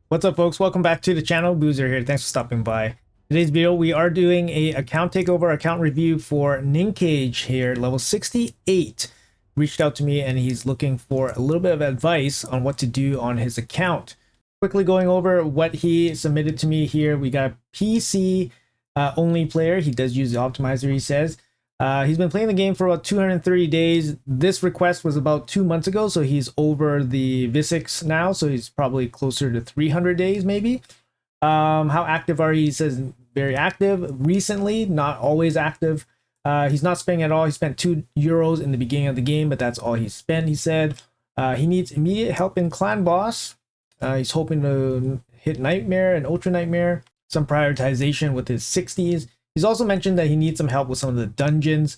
What's up, folks? Welcome back to the channel. Boozer here. Thanks for stopping by. Today's video, we are doing a account takeover, account review for Ninkage here, level 68. Reached out to me and he's looking for a little bit of advice on what to do on his account. Quickly going over what he submitted to me here. We got a PC only player. He does use the optimizer, he says. He's been playing the game for about 230 days. This request was about 2 months ago, so he's over the V6 now, so he's probably closer to 300 days maybe. How active are you? He says very active. Recently, not always active. He's not spending at all. He spent €2 in the beginning of the game, but that's all he spent, he said. He needs immediate help in Clan Boss. He's hoping to hit Nightmare and Ultra Nightmare. Some prioritization with his 60s. He's also mentioned that he needs some help with some of the dungeons.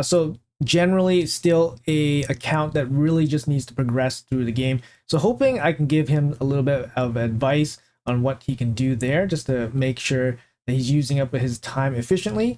So generally still a account that really just needs to progress through the game. So hoping I can give him a little bit of advice on what he can do there just to make sure that he's using up his time efficiently.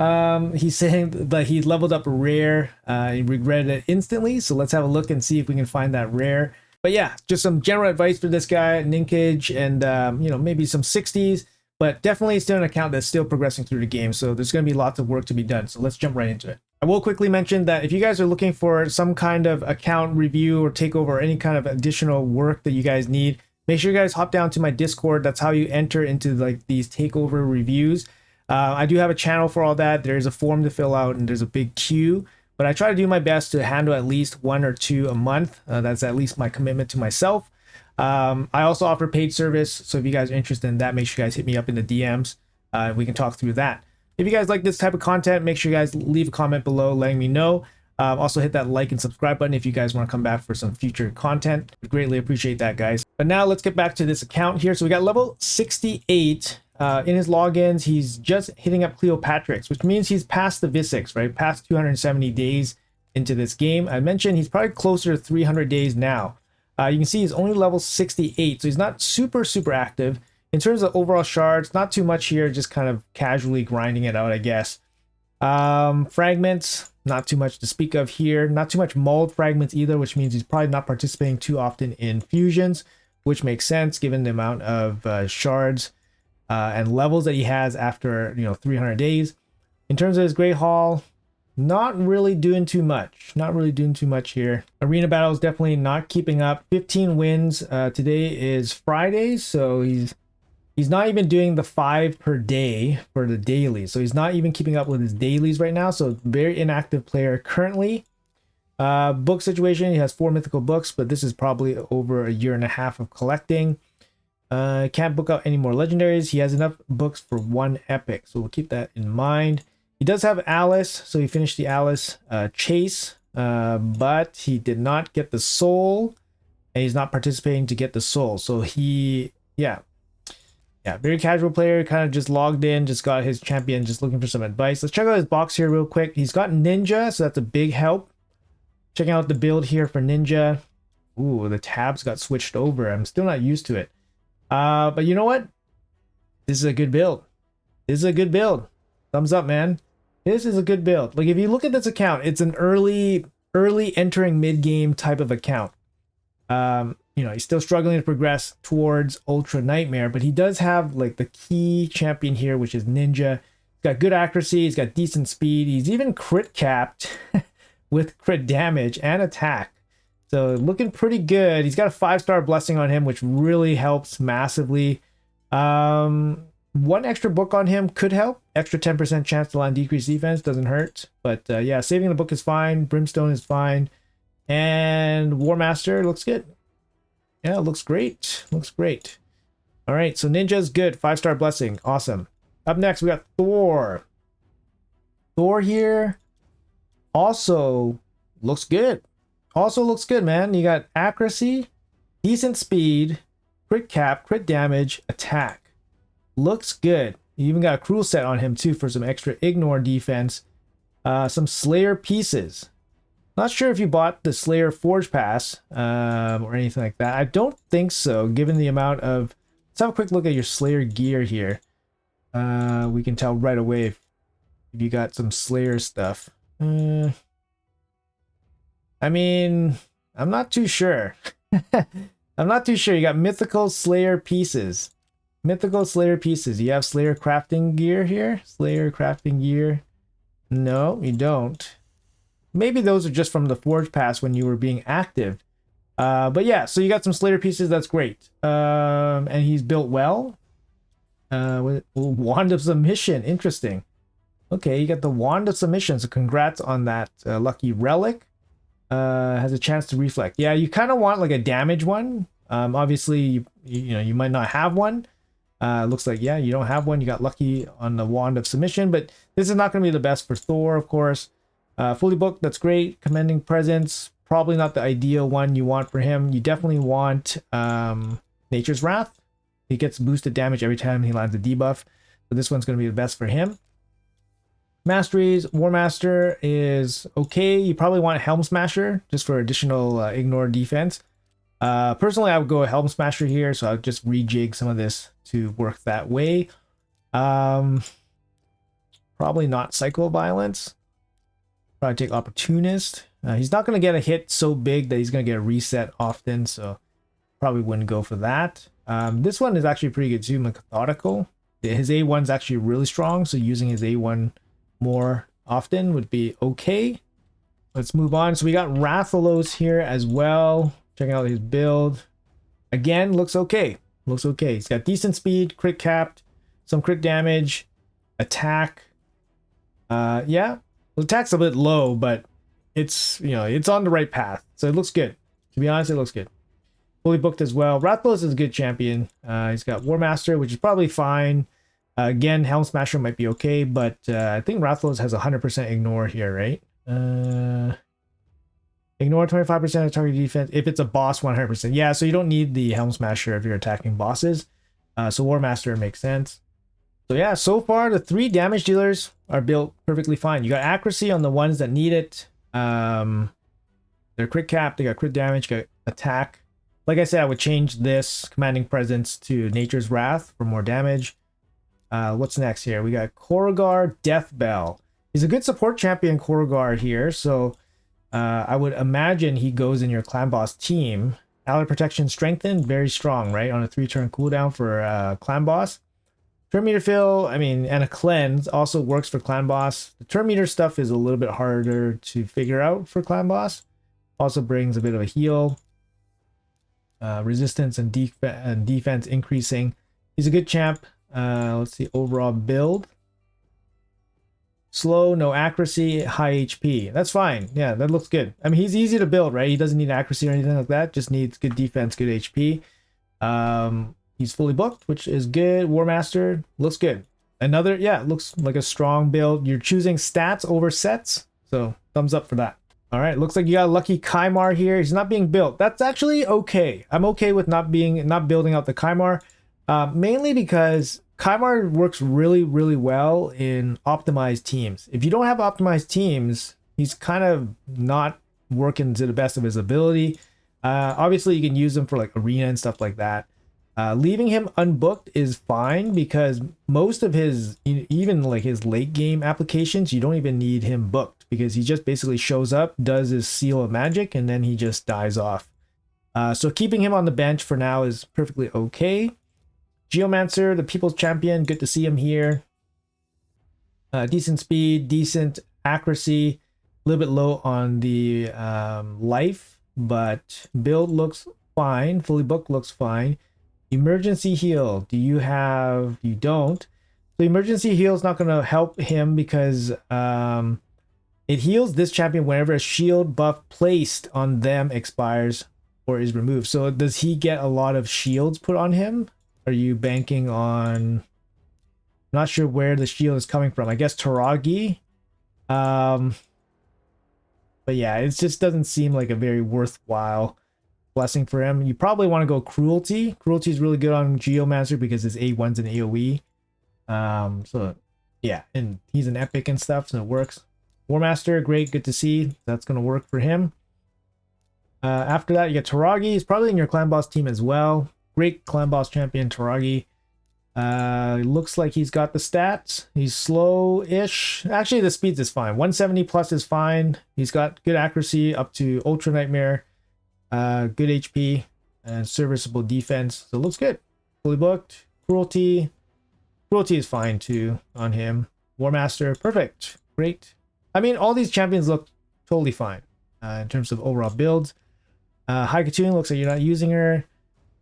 He's saying that he leveled up a rare. He regretted it instantly. So let's have a look and see if we can find that rare. But yeah, just some general advice for this guy, Ninkage, and maybe some 60s. But definitely still an account that's still progressing through the game. So there's going to be lots of work to be done. So let's jump right into it. I will quickly mention that if you guys are looking for some kind of account review or takeover or any kind of additional work that you guys need, make sure you guys hop down to my Discord. That's how you enter into like these takeover reviews. I do have a channel for all that. There's a form to fill out and there's a big queue. But I try to do my best to handle at least 1 or 2 a month. That's at least my commitment to myself. I also offer paid service, so if you guys are interested in that, make sure you guys hit me up in the DMs. We can talk through that. If you guys like this type of content, make sure you guys leave a comment below letting me know. Also hit that like and subscribe button if you guys want to come back for some future content. Would greatly appreciate that, guys. But now let's get back to this account here. So we got level 68. In his logins, he's just hitting up Cleopatrix, which means he's past the V6, right? Past 270 days into this game. I mentioned he's probably closer to 300 days now. You can see he's only level 68, so he's not super active. In terms of overall shards, not too much here, just kind of casually grinding it out, I guess. Fragments, not too much to speak of here. Not too much mauled fragments either, which means he's probably not participating too often in fusions, which makes sense given the amount of shards and levels that he has after 300 days. In terms of his Great Hall, not really doing too much. Not really doing too much here. Arena battles definitely not keeping up. 15 wins. Today is Friday, so he's not even doing the 5 per day for the dailies. So he's not even keeping up with his dailies right now. So very inactive player currently. Book situation, he has 4 mythical books, but this is probably over a year and a half of collecting. Can't book out any more legendaries. He has enough books for 1 epic, so we'll keep that in mind. He does have Alice, so he finished the Alice chase, but he did not get the soul, and he's not participating to get the soul. So yeah, very casual player, kind of just logged in, just got his champion, just looking for some advice. Let's check out his box here real quick. He's got Ninja, so that's a big help. Checking out the build here for Ninja. Ooh, the tabs got switched over. I'm still not used to it. But you know what? This is a good build. This is a good build. Thumbs up, man. This is a good build. Like, if you look at this account, it's an early entering mid-game type of account. He's still struggling to progress towards Ultra Nightmare, but he does have like the key champion here, which is Ninja. He's got good accuracy, he's got decent speed, he's even crit capped with crit damage and attack. So looking pretty good. He's got a 5-star blessing on him, which really helps massively. 1 extra book on him could help. Extra 10% chance to land decreased defense doesn't hurt. But yeah, saving the book is fine. Brimstone is fine. And War Master looks good. Yeah, looks great. Looks great. All right, so Ninja's good. 5-star blessing. Awesome. Up next, we got Thor. Thor here also looks good. Also looks good, man. You got accuracy, decent speed, crit cap, crit damage, attack. Looks good. You even got a cruel set on him too for some extra ignore defense. Some Slayer pieces. Not sure if you bought the Slayer Forge Pass or anything like that. I don't think so, given the amount of... Let's have a quick look at your Slayer gear here. We can tell right away if you got some Slayer stuff. I mean, I'm not too sure. I'm not too sure. You got Mythical Slayer pieces. Mythical Slayer pieces. You have Slayer crafting gear here? Slayer crafting gear. No, you don't. Maybe those are just from the Forge Pass when you were being active. But yeah, so you got some Slayer pieces. That's great. And he's built well. Wand of Submission. Interesting. Okay, you got the Wand of Submission. So congrats on that lucky relic. Has a chance to reflect. Yeah, you kind of want like a damage one. Obviously, you might not have one. Looks like, yeah, you don't have one. You got lucky on the Wand of Submission, but this is not going to be the best for Thor, of course. Fully booked, that's great. Commending Presence, probably not the ideal one you want for him. You definitely want Nature's Wrath. He gets boosted damage every time he lands a debuff. So this one's going to be the best for him. Masteries, War Master is okay. You probably want Helm Smasher just for additional ignore defense. Personally, I would go Helm Smasher here, so I'll just rejig some of this to work that way. Probably not Psycho Violence. Probably take Opportunist. He's not going to get a hit so big that he's going to get a reset often, so probably wouldn't go for that. This one is actually pretty good too, Methodical. His A1's actually really strong, so using his A1 more often would be okay. Let's move on. So we got Rathalos here as well. Checking out his build. Again, looks okay. Looks okay. He's got decent speed, crit capped, some crit damage, attack. Yeah, the attack's a bit low, but it's it's on the right path. So it looks good. To be honest, it looks good. Fully booked as well. Rathalos is a good champion. He's got War Master, which is probably fine. Again, Helm Smasher might be okay, but I think Rathalos has 100% ignore here, right? Ignore 25% of target defense if it's a boss 100%. Yeah, so you don't need the Helm Smasher if you're attacking bosses. So War Master makes sense. So yeah, so far the 3 damage dealers are built perfectly fine. You got accuracy on the ones that need it. They're crit cap, they got crit damage, got attack. Like I said, I would change this Commanding Presence to Nature's Wrath for more damage. What's next here? We got Korugar Deathbell. He's a good support champion, Korugar here, so I would imagine he goes in your clan boss team. Ally protection strengthened, very strong, right? On a 3-turn cooldown for clan boss. Turn meter fill, and a cleanse also works for clan boss. The turn meter stuff is a little bit harder to figure out for clan boss. Also brings a bit of a heal. Resistance and defense increasing. He's a good champ. Let's see, overall build. Slow, no accuracy, high HP. That's fine. Yeah, that looks good. He's easy to build, right? He doesn't need accuracy or anything like that. Just needs good defense, good HP. He's fully booked, which is good. War Master looks good. Another, yeah, looks like a strong build. You're choosing stats over sets, so thumbs up for that. All right, looks like you got a lucky Kymar here. He's not being built. That's actually okay. I'm okay with not building out the Kymar, mainly because Kymar works really, really well in optimized teams. If you don't have optimized teams, he's kind of not working to the best of his ability. Obviously, you can use him for like arena and stuff like that. Leaving him unbooked is fine because most of his, even like his late game applications, you don't even need him booked because he just basically shows up, does his seal of magic, and then he just dies off. So keeping him on the bench for now is perfectly okay. Geomancer, the People's Champion, good to see him here. Decent speed, decent accuracy, a little bit low on the life, but build looks fine. Fully booked looks fine. Emergency heal, do you have? You don't. So emergency heal is not going to help him because it heals this champion whenever a shield buff placed on them expires or is removed. So does he get a lot of shields put on him? Are you banking on? I'm not sure where the shield is coming from. I guess Taragi. But yeah, it just doesn't seem like a very worthwhile blessing for him. You probably want to go Cruelty. Cruelty is really good on Geomancer because his A1's an AoE. So yeah, and he's an epic and stuff, so it works. War Master, great, good to see. That's gonna work for him. After that, you get Taragi. He's probably in your clan boss team as well. Great clan boss champion, Taragi. Looks like he's got the stats. He's slow-ish. Actually, the speeds is fine. 170 plus is fine. He's got good accuracy up to Ultra Nightmare. Good HP. and serviceable defense. So it looks good. Fully booked. Cruelty. Cruelty is fine too on him. War Master, perfect. Great. I mean, all these champions look totally fine in terms of overall builds. High Katoon looks like you're not using her.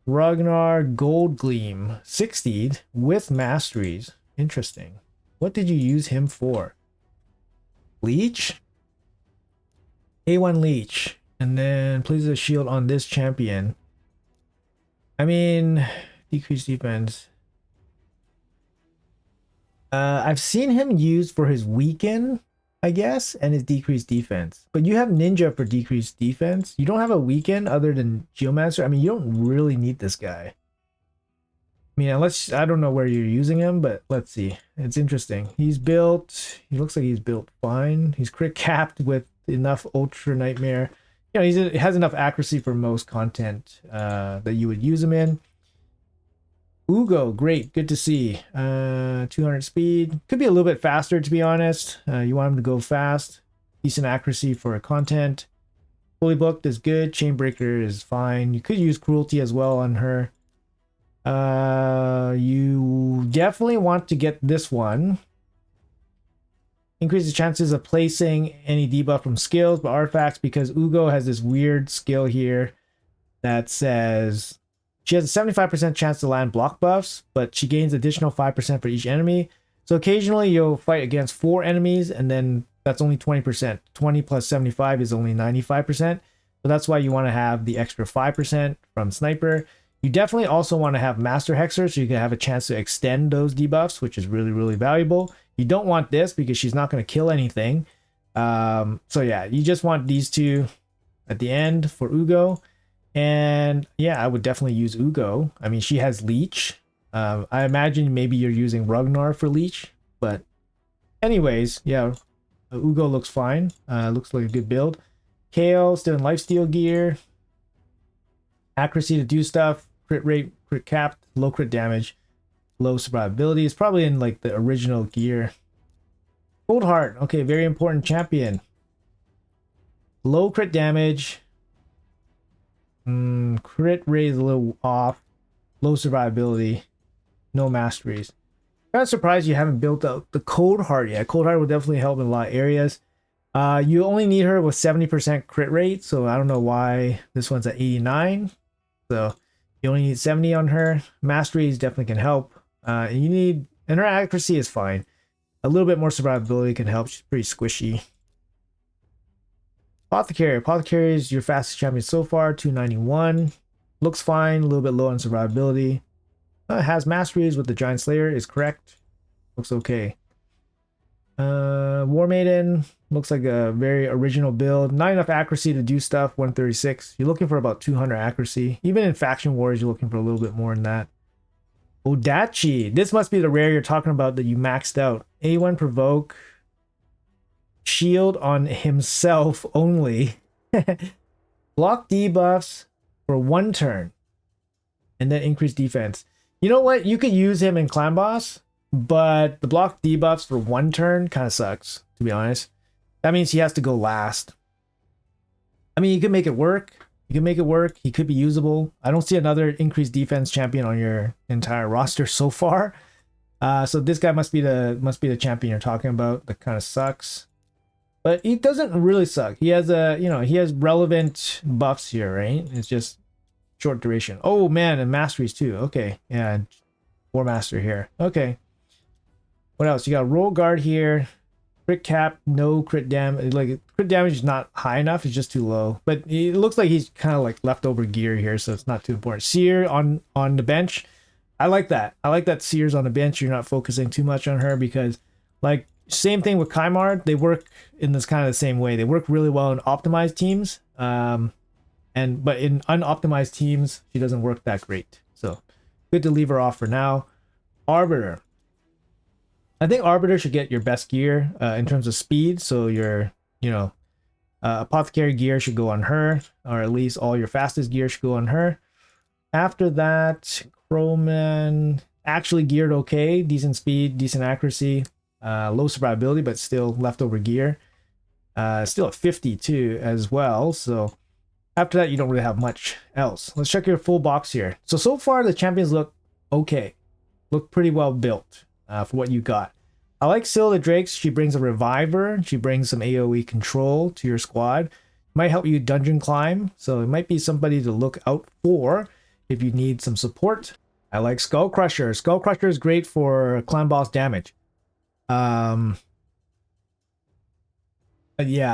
Ragnar Gold Gleam, 60'd with masteries. Interesting. What did you use him for? Leech? A1 Leech. And then places a shield on this champion. I mean, decreased defense. I've seen him used for his weaken, I guess, and his decreased defense. But you have Ninja for decreased defense. You don't have a weaken other than Geomancer. I mean, you don't really need this guy. I mean, unless, I don't know where you're using him, but let's see. It's interesting. He looks like he's built fine. He's crit capped with enough Ultra Nightmare. You know, he has enough accuracy for most content that you would use him in. Ugo, great, good to see. 200 speed, could be a little bit faster to be honest. You want him to go fast. Decent accuracy for content. Fully booked is good. Chainbreaker is fine. You could use cruelty as well on her. You definitely want to get this one. Increase the chances of placing any debuff from skills but artifacts, because Ugo has this weird skill here that says she has a 75% chance to land block buffs, but she gains additional 5% for each enemy. So occasionally you'll fight against 4 enemies, and then that's only 20%. 20 plus 75 is only 95%. So that's why you want to have the extra 5% from Sniper. You definitely also want to have Master Hexer so you can have a chance to extend those debuffs, which is really, really valuable. You don't want this because she's not going to kill anything. So yeah, you just want these two at the end for Ugo. And yeah, I would definitely use Ugo. I mean, she has Leech. I imagine maybe you're using Ragnar for Leech. But anyways, yeah, Ugo looks fine. Looks like a good build. Kale, still in lifesteal gear. Accuracy to do stuff. Crit rate, crit capped, low crit damage, low survivability. It's probably in like the original gear. Cold Heart, okay, very important champion. Low crit damage. Crit rate is a little off. Low survivability. No masteries. Kind of surprised you haven't built out the Cold Heart yet. Cold Heart will definitely help in a lot of areas. You only need her with 70% crit rate, so I don't know why this one's at 89. So you only need 70 on her. Masteries definitely can help. And her accuracy is fine. A little bit more survivability can help. She's pretty squishy. Apothecary. Apothecary is your fastest champion so far, 291. Looks fine, a little bit low on survivability. Has masteries with the Giant Slayer, is correct. Looks okay. War Maiden looks like a very original build. Not enough accuracy to do stuff, 136. You're looking for about 200 accuracy. Even in Faction Wars, you're looking for a little bit more than that. Odachi. This must be the rare you're talking about that you maxed out. A1 Provoke. Shield on himself only. Block debuffs for 1 turn. And then increase defense. You know what? You could use him in Clan Boss, but the block debuffs for 1 turn kind of sucks, to be honest. That means he has to go last. I mean, you can make it work. You can make it work. He could be usable. I don't see another increased defense champion on your entire roster so far. So this guy must be the champion you're talking about. That kind of sucks. But he doesn't really suck. He has he has relevant buffs here, right? It's just short duration. Oh man, and masteries too. Okay, yeah, War Master here. Okay. What else? You got Roll Guard here. Crit cap, no crit damage. Like crit damage is not high enough. It's just too low. But it looks like he's kind of like leftover gear here, so it's not too important. Seer on the bench. I like that. I like that Seer's on the bench. You're not focusing too much on her because, like, same thing with Kaimar. They work in this kind of the same way. They work really well in optimized teams. But in unoptimized teams, she doesn't work that great. So good to leave her off for now. Arbiter. I think Arbiter should get your best gear in terms of speed. So your, Apothecary gear should go on her, or at least all your fastest gear should go on her. After that, Crowman actually geared okay. Decent speed, decent accuracy, low survivability, but still leftover gear. Still at 50 too as well. So After that, you don't really have much else. Let's check your full box here. So far, the champions look okay. Look pretty well built for what you got. I like Syl the Drakes. She brings a reviver. She brings some AoE control to your squad. Might help you dungeon climb. So it might be somebody to look out for if you need some support. I like Skull Crusher. Skull Crusher is great for clan boss damage. Yeah,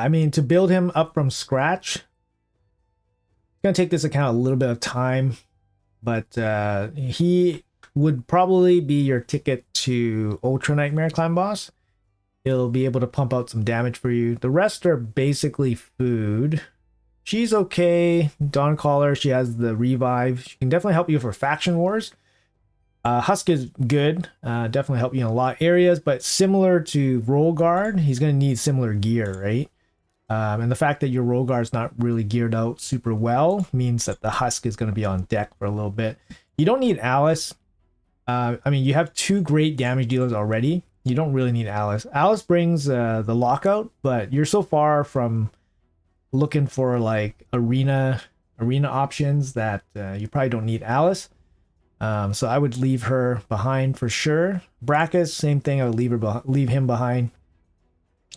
I mean, to build him up from scratch, it's gonna take this account a little bit of time, but he would probably be your ticket to Ultra Nightmare clan boss. He'll be able to pump out some damage for you. The rest are basically food. She's okay. Dawncaller, she has the revive. She can definitely help you for faction wars. Husk is good. Definitely help you in a lot of areas, but similar to Roll Guard, he's going to need similar gear, right? And the fact that your Roll Guard's not really geared out super well means that the Husk is going to be on deck for a little bit. You don't need Alice. I mean, you have 2 great damage dealers already. You don't really need Alice. Alice brings the lockout, but you're so far from looking for like arena options that you probably don't need Alice. So I would leave her behind for sure. Brackus, same thing. I would leave him behind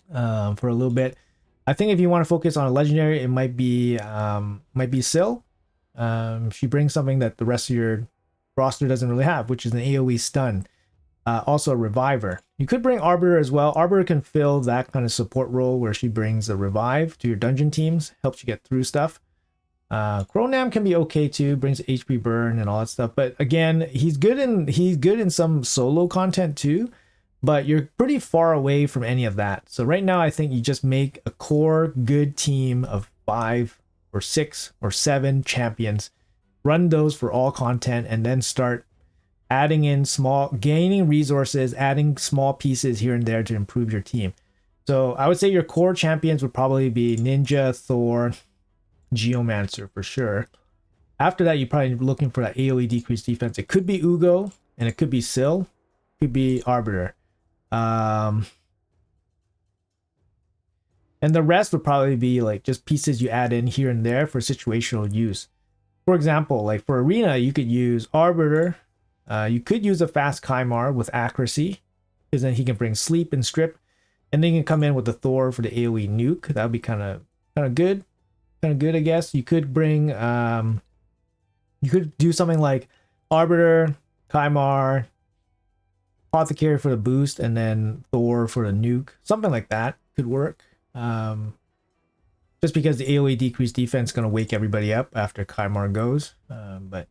for a little bit. I think if you want to focus on a legendary, it might be Syl. She brings something that the rest of your roster doesn't really have, which is an AoE stun. Also a reviver. You could bring Arbiter as well. Arbiter can fill that kind of support role where she brings a revive to your dungeon teams, helps you get through stuff. Cronam can be okay too, brings HP burn and all that stuff. But again, he's good in some solo content too, but you're pretty far away from any of that. So right now I think you just make a core good team of 5 or 6 or 7 champions, run those for all content, and then start adding in gaining resources, adding small pieces here and there to improve your team. So I would say your core champions would probably be Ninja, Thor, Geomancer for sure. After that, you're probably looking for that AoE decreased defense. It could be Ugo, and it could be Syl, it could be Arbiter. And the rest would probably be like just pieces you add in here and there for situational use. For example, like for Arena, you could use Arbiter. You could use a fast Kymar with accuracy, because then he can bring sleep and strip, and then you can come in with the Thor for the AoE nuke. That would be kind of good. Kind of good, I guess. You could bring you could do something like Arbiter, Kymar, Apothecary for the boost, and then Thor for the nuke. Something like that could work. Just because the AoE decreased defense is going to wake everybody up after Kymar goes. But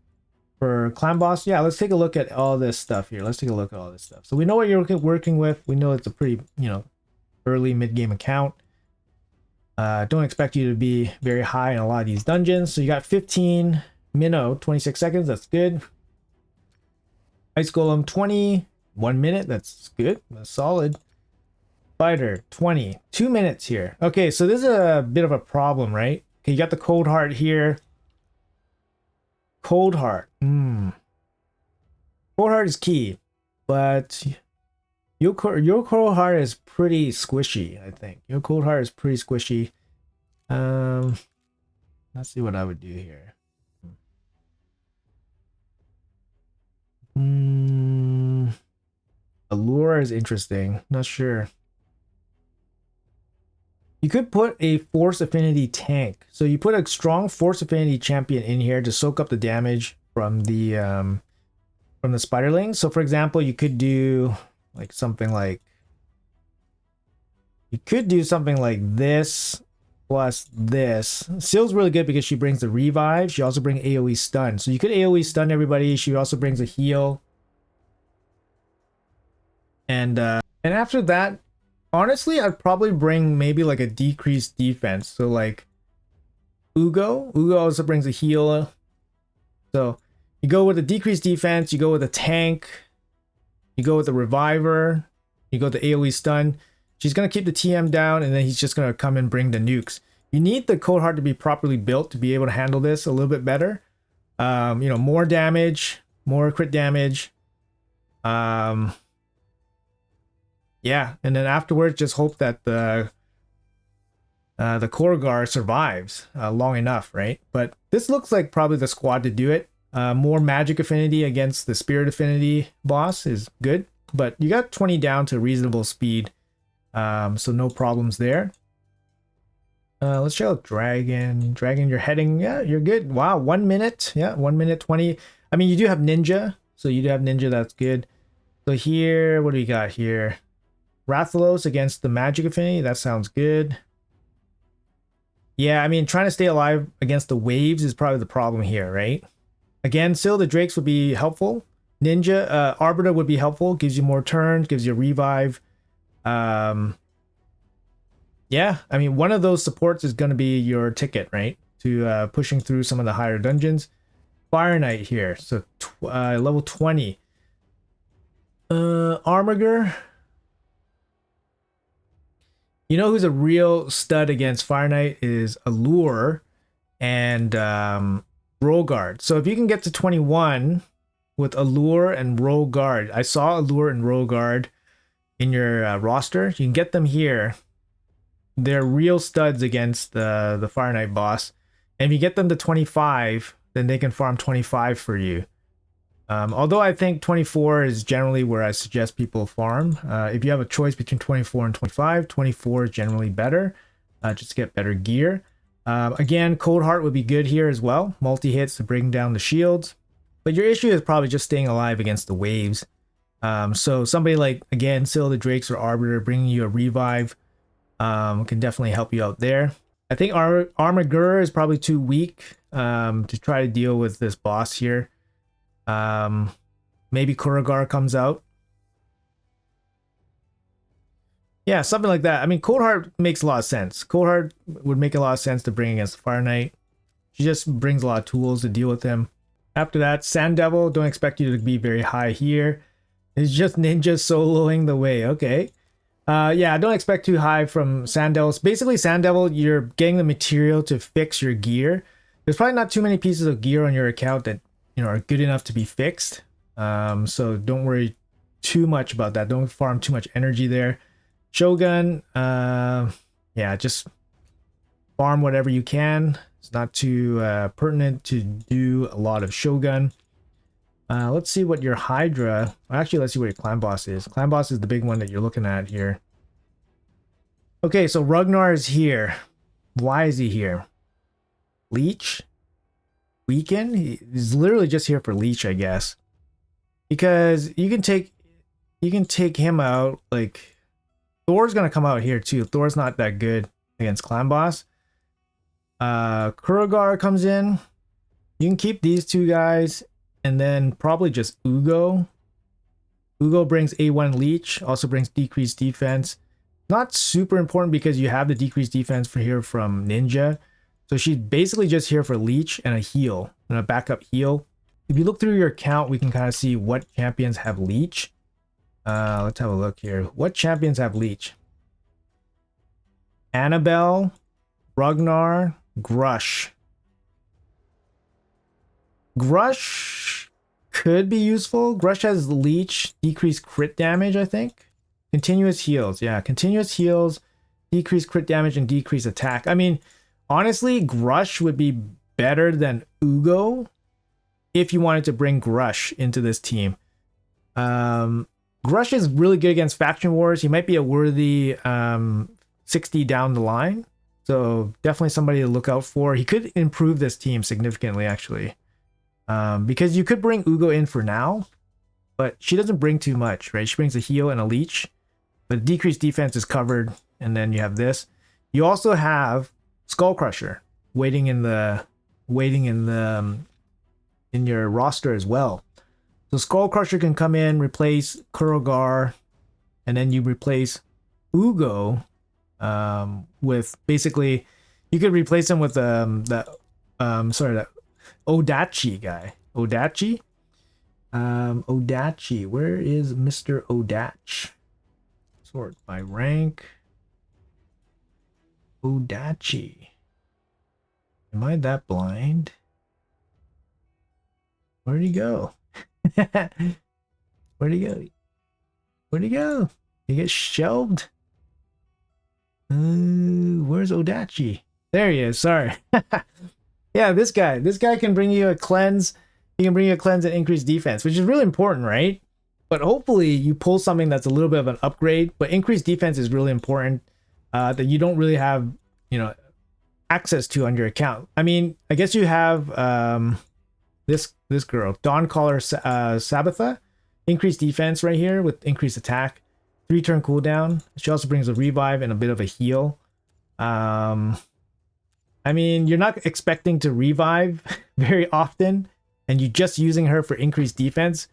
for clan boss, yeah, let's take a look at all this stuff here. Let's take a look at all this stuff. So we know what you're working with. We know it's a pretty, early mid-game account. Don't expect you to be very high in a lot of these dungeons. So you got 15 minnow, 26 seconds. That's good. Ice Golem, 20, 1 minute. That's good. That's solid. Fighter, 20, 2 minutes here. Okay, so this is a bit of a problem, right? Okay, you got the Cold Heart here. Cold Heart. Cold Heart is key, but your Cold Heart is pretty squishy, I think. Your Cold Heart is pretty squishy. Let's see what I would do here. Allure is interesting. Not sure. You could put a Force Affinity tank. So you put a strong Force Affinity champion in here to soak up the damage from the Spiderlings. So for example, you could do something like this plus this. Syl's really good because she brings the revive. She also brings AoE stun. So you could AoE stun everybody. She also brings a heal. And after that, honestly, I'd probably bring maybe like a decreased defense. So like Ugo also brings a heal. So you go with a decreased defense, you go with a tank, you go with a reviver, you go with the AoE stun. She's going to keep the TM down, and then he's just going to come and bring the nukes. You need the Cold Heart to be properly built to be able to handle this a little bit better. More damage, more crit damage. Yeah, and then afterwards, just hope that the the Korgar survives long enough, right? But this looks like probably the squad to do it. More magic affinity against the spirit affinity boss is good, but you got 20 down to reasonable speed, so no problems there. Let's check out Dragon. Dragon, you're heading, yeah, you're good. Wow, 1 minute. Yeah, 1 minute 20. I mean, you do have Ninja, so you do have Ninja, that's good. So here, what do we got here? Rathalos against the Magic Affinity, that sounds good. Yeah, I mean, trying to stay alive against the waves is probably the problem here, right? Again, still the Drakes would be helpful. Ninja, Arbiter would be helpful, gives you more turns, gives you a revive. Yeah, I mean, one of those supports is going to be your ticket, right? To pushing through some of the higher dungeons. Fire Knight here, so level 20. Armiger. You know who's a real stud against Fire Knight is Allure and Rogard. So if you can get to 21 with Allure and Rogard, I saw Allure and Rogard in your roster. You can get them here. They're real studs against the Fire Knight boss. And if you get them to 25, then they can farm 25 for you. Although I think 24 is generally where I suggest people farm. If you have a choice between 24 and 25, 24 is generally better. Just to get better gear. Again, Cold Heart would be good here as well. Multi-hits to bring down the shields. But your issue is probably just staying alive against the waves. So somebody like, again, Seal the Drakes or Arbiter bringing you a revive can definitely help you out there. I think Armiger is probably too weak to try to deal with this boss here. Maybe Kuragar comes out. Yeah, something like that. I mean, Cold Heart makes a lot of sense. Cold Heart would make a lot of sense to bring against the Fire Knight. She just brings a lot of tools to deal with him. After that, Sand Devil, don't expect you to be very high here. It's just Ninja soloing the way. Okay. Yeah, don't expect too high from Sand Devil. Basically, Sand Devil, you're getting the material to fix your gear. There's probably not too many pieces of gear on your account that are good enough to be fixed. So don't worry too much about that. Don't farm too much energy there. Shogun, yeah, just farm whatever you can. It's not too pertinent to do a lot of Shogun. Let's see what your Hydra... Actually, let's see what your Clan Boss is. Clan Boss is the big one that you're looking at here. Okay, so Ragnar is here. Why is he here? Leech? Weaken? He's literally just here for Leech, I guess. Because you can take him out. Like, Thor's gonna come out here too. Thor's not that good against Clan Boss. Kuragar comes in. You can keep these two guys. And then probably just Ugo. Ugo brings A1 Leech, also brings decreased defense. Not super important because you have the decreased defense for here from Ninja. So she's basically just here for Leech and a heal, and a backup heal. If you look through your account, we can kind of see what champions have Leech. Let's have a look here. What champions have Leech? Annabelle, Ragnar, Grush. Grush could be useful. Grush has Leech, decreased crit damage, I think. Continuous heals. Yeah, continuous heals, decrease crit damage, and decrease attack. I mean, honestly, Grush would be better than Ugo if you wanted to bring Grush into this team. Grush is really good against faction wars. He might be a worthy 60 down the line. So definitely somebody to look out for. He could improve this team significantly, actually. Because you could bring Ugo in for now, but she doesn't bring too much, right? She brings a heal and a leech, but decreased defense is covered, and then you have this. You also have Skull Crusher waiting in your roster as well. So Skull Crusher can come in, replace Kurogar, and then you replace Ugo with basically, you could replace him with that Odachi guy. Odachi? Odachi. Where is Mr. Odach? Sort by rank. Odachi. Am I that blind? Where'd he go? Where'd he go? Where'd he go? He gets shelved? Where's Odachi? There he is. Sorry. Yeah, this guy. This guy can bring you a cleanse. He can bring you a cleanse and increase defense, which is really important, right? But hopefully you pull something that's a little bit of an upgrade. But increased defense is really important that you don't really have, access to on your account. I mean, I guess you have this girl, Dawn Caller Sabbatha, increased defense right here with increased attack, 3-turn cooldown. She also brings a revive and a bit of a heal. I mean, you're not expecting to revive very often, and you just using her for increased defense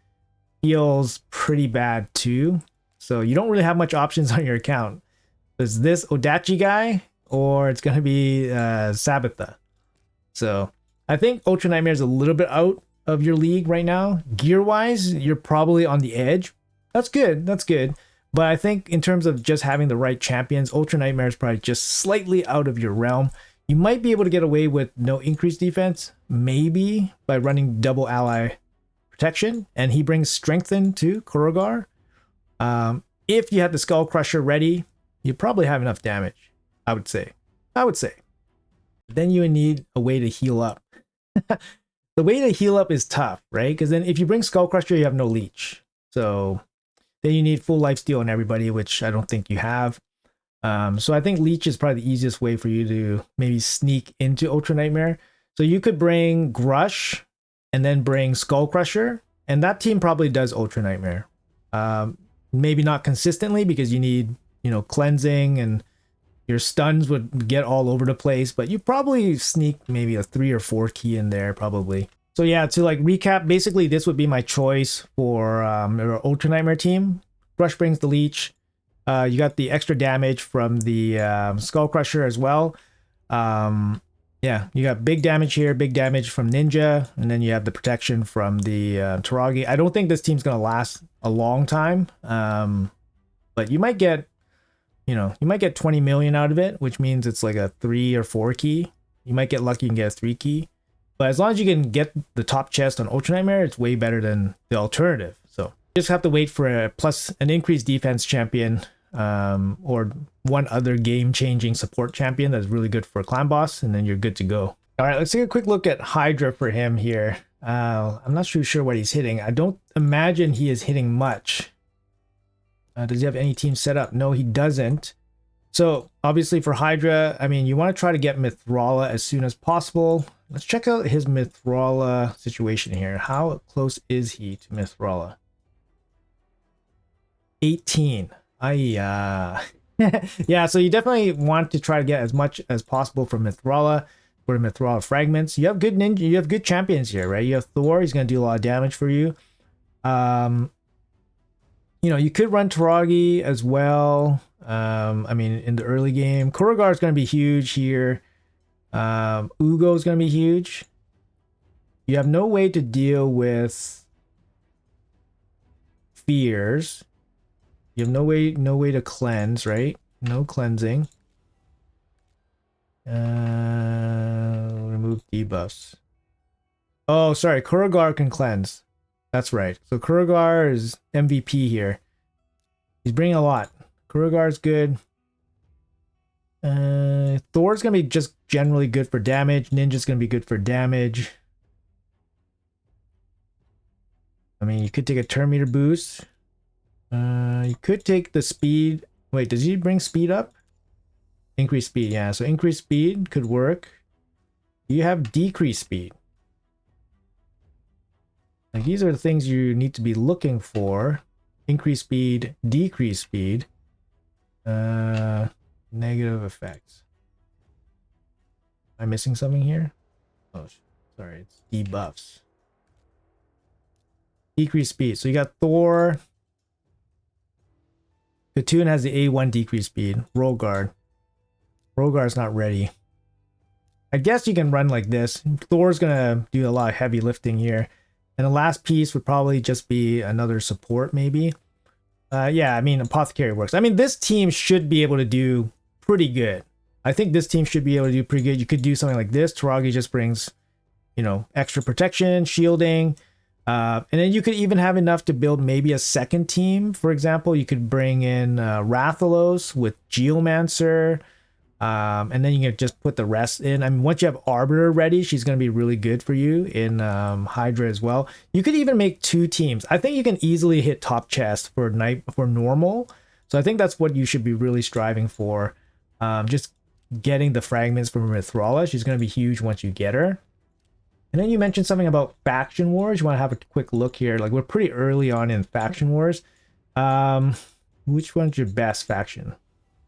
feels pretty bad too. So you don't really have much options on your account. Is this Odachi guy, or it's gonna be Sabbatha? So I think Ultra Nightmare is a little bit out of your league right now. Gear wise, you're probably on the edge. That's good. That's good. But I think in terms of just having the right champions, Ultra Nightmare is probably just slightly out of your realm. You might be able to get away with no increased defense, maybe by running double ally protection, and he brings strengthen to Kurogar. If you had the Skull Crusher ready, you probably have enough damage. I would say. Then you would need a way to heal up. The way to heal up is tough, right? Because then if you bring Skull Crusher, you have no leech. So then you need full lifesteal on everybody, which I don't think you have. So I think leech is probably the easiest way for you to maybe sneak into Ultra Nightmare. So you could bring Grush and then bring Skull Crusher, and that team probably does Ultra Nightmare. Maybe not consistently because you need, cleansing, and your stuns would get all over the place, but you probably sneak maybe a 3 or 4 key in there probably. So yeah, to like recap, basically this would be my choice for your Ultra Nightmare team. Grush brings the leech. You got the extra damage from the Skull Crusher as well. Yeah, you got big damage here, big damage from Ninja, and then you have the protection from the Taragi. I don't think this team's going to last a long time, but you might get, you might get 20 million out of it, which means it's like a 3 or 4 key. You might get lucky and get a 3 key. But as long as you can get the top chest on Ultra Nightmare, it's way better than the alternative. So you just have to wait for an increased defense champion, or one other game-changing support champion that's really good for a clan boss, and then you're good to go. All right, let's take a quick look at Hydra for him here. I'm not sure what he's hitting. I don't imagine he is hitting much. Does he have any team set up? No, he doesn't. So obviously for Hydra, I mean, you want to try to get Mithrala as soon as possible. Let's check out his Mithrala situation here. How close is he to Mithrala? 18. Yeah, so you definitely want to try to get as much as possible from Mithrala for the Mithrala fragments. You have good ninja, you have good champions here, right? You have Thor, he's going to do a lot of damage for you. You could run Taragi as well. I mean, in the early game, Kurogar is going to be huge here. Ugo is going to be huge. You have no way to deal with fears. You have no way to cleanse, right? No cleansing. Remove debuffs. Oh, sorry. Kurogar can cleanse. That's right. So Kurogar is MVP here. He's bringing a lot. Kurogar's good. Thor's gonna be just generally good for damage. Ninja's gonna be good for damage. I mean, you could take a turn meter boost. You could take the speed. Wait, does he bring speed up? Increase speed, yeah. So increased speed could work. You have decreased speed. Like, these are the things you need to be looking for. Increase speed, decrease speed. Negative effects. Am I missing something here? Oh, sorry, it's debuffs. Decrease speed. So you got Thor. Katoon has the A1 decrease speed. Rollguard. Rollguard's not ready. I guess you can run like this. Thor's gonna do a lot of heavy lifting here. And the last piece would probably just be another support, maybe. Yeah, I mean, Apothecary works. I mean, this team should be able to do pretty good. I think this team should be able to do pretty good. You could do something like this. Taragi just brings, extra protection, shielding. And then you could even have enough to build maybe a second team. For example, you could bring in Rathalos with Geomancer. And then you can just put the rest in. I mean, once you have Arbiter ready, she's going to be really good for you in Hydra as well. You could even make 2 teams. I think you can easily hit top chest for normal. So I think that's what you should be really striving for. Just getting the fragments from Mithrala. She's going to be huge once you get her. And then you mentioned something about faction wars. You want to have a quick look here. Like, we're pretty early on in faction wars. Which one's your best faction?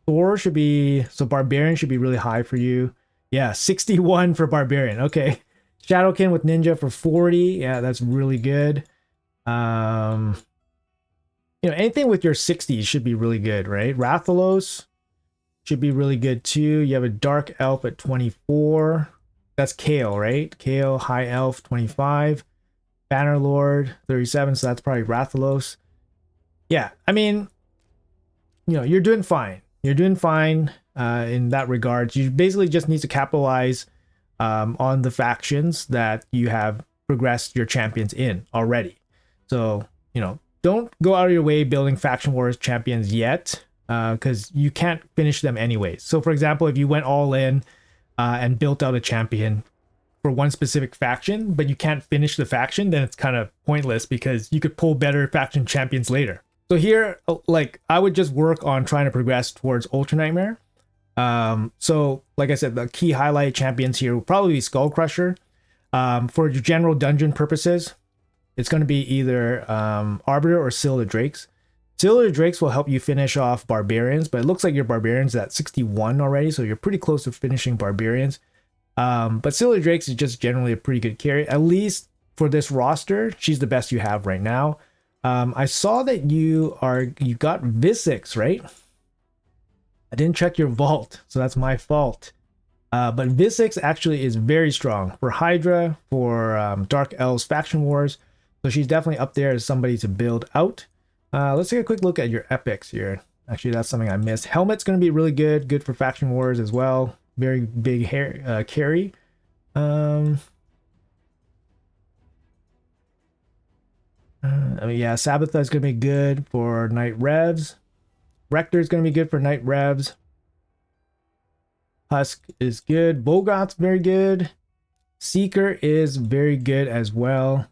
Thor should be, so Barbarian should be really high for you. Yeah, 61 for Barbarian. Okay. Shadowkin with Ninja for 40. Yeah, that's really good. Anything with your 60s should be really good, right? Rathalos should be really good too. You have a Dark Elf at 24. That's Kale, right? Kale, High Elf, 25. Bannerlord, 37. So that's probably Rathalos. Yeah, I mean, you're doing fine. You're doing fine in that regard. You basically just need to capitalize on the factions that you have progressed your champions in already. So, don't go out of your way building faction wars champions yet, because you can't finish them anyways. So, for example, if you went all in and built out a champion for one specific faction, but you can't finish the faction, then it's kind of pointless because you could pull better faction champions later. So here, like, I would just work on trying to progress towards Ultra Nightmare. So, like I said, the key highlight champions here will probably be Skull Crusher. For your general dungeon purposes, it's going to be either Arbiter or Scylla Drakes. Scylla Drakes will help you finish off Barbarians, but it looks like your Barbarians at 61 already, so you're pretty close to finishing Barbarians. But Scylla Drakes is just generally a pretty good carry. At least for this roster, she's the best you have right now. I saw that you got Visix, right? I didn't check your vault, so that's my fault. But Visix actually is very strong for Hydra, for Dark Elves Faction Wars. So she's definitely up there as somebody to build out. Let's take a quick look at your epics here. Actually, that's something I missed. Helmet's going to be really good for Faction Wars as well. Very big carry. Yeah, Sabbatha is going to be good for Night Revs. Rector is going to be good for Night Revs. Husk is good. Bogot's very good. Seeker is very good as well.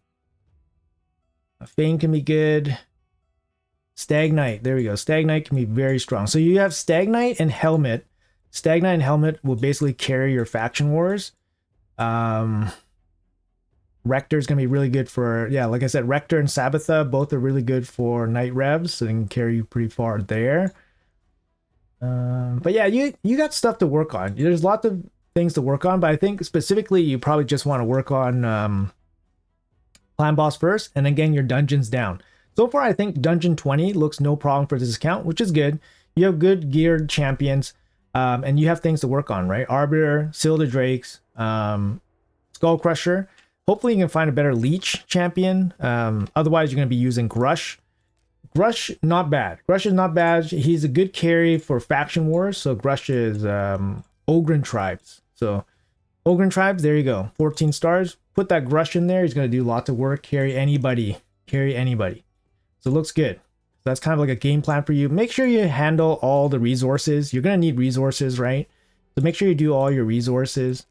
Fane can be good. Stag Knight, there we go. Stag Knight can be very strong. So you have Stag Knight and Helmet. Stag Knight and Helmet will basically carry your faction wars. Rector is going to be really good for, yeah, like I said, Rector and Sabbatha both are really good for Night Revs, so they can carry you pretty far there. But yeah, you got stuff to work on. There's lots of things to work on, but I think specifically you probably just want to work on Clan Boss first, and then getting your dungeons down. So far, I think Dungeon 20 looks no problem for this account, which is good. You have good geared champions, and you have things to work on, right? Arbiter, Scylla Drakes, Skull Crusher. Hopefully you can find a better Leech champion. Otherwise, you're going to be using Grush. Grush, not bad. Grush is not bad. He's a good carry for Faction Wars. So Grush is Ogren Tribes. So Ogren Tribes, there you go. 14 stars. Put that Grush in there. He's going to do lots of work. Carry anybody. Carry anybody. So it looks good. That's kind of like a game plan for you. Make sure you handle all the resources. You're going to need resources, right? So make sure you do all your resources.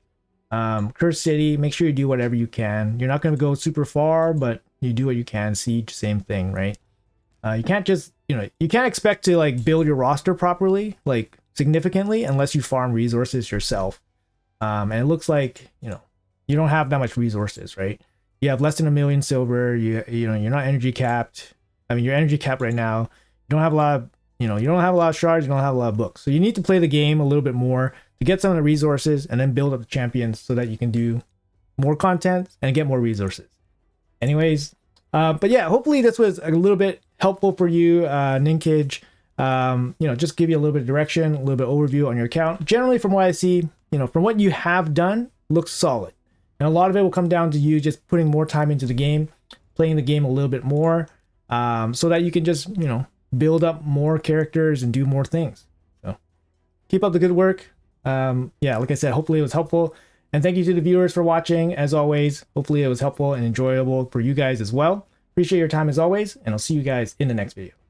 Curse City, make sure you do whatever you can. You're not going to go super far, but you do what you can. Siege, same thing, right? You can't just, you can't expect to like build your roster properly, like significantly, unless you farm resources yourself. And it looks like, you don't have that much resources, right? You have less than 1 million silver. You're not energy capped. I mean, you're energy capped right now. You don't have a lot of, you don't have a lot of shards. You don't have a lot of books. So you need to play the game a little bit more to get some of the resources and then build up the champions so that you can do more content and get more resources. Anyways, but yeah, hopefully this was a little bit helpful for you, Ninkage. Just give you a little bit of direction, a little bit of overview on your account. Generally, from what I see, from what you have done, looks solid. And a lot of it will come down to you just putting more time into the game, playing the game a little bit more, so that you can just, build up more characters and do more things. So keep up the good work. Yeah, like I said, hopefully it was helpful. And thank you to the viewers for watching. As always, hopefully it was helpful and enjoyable for you guys as well. Appreciate your time as always, and I'll see you guys in the next video.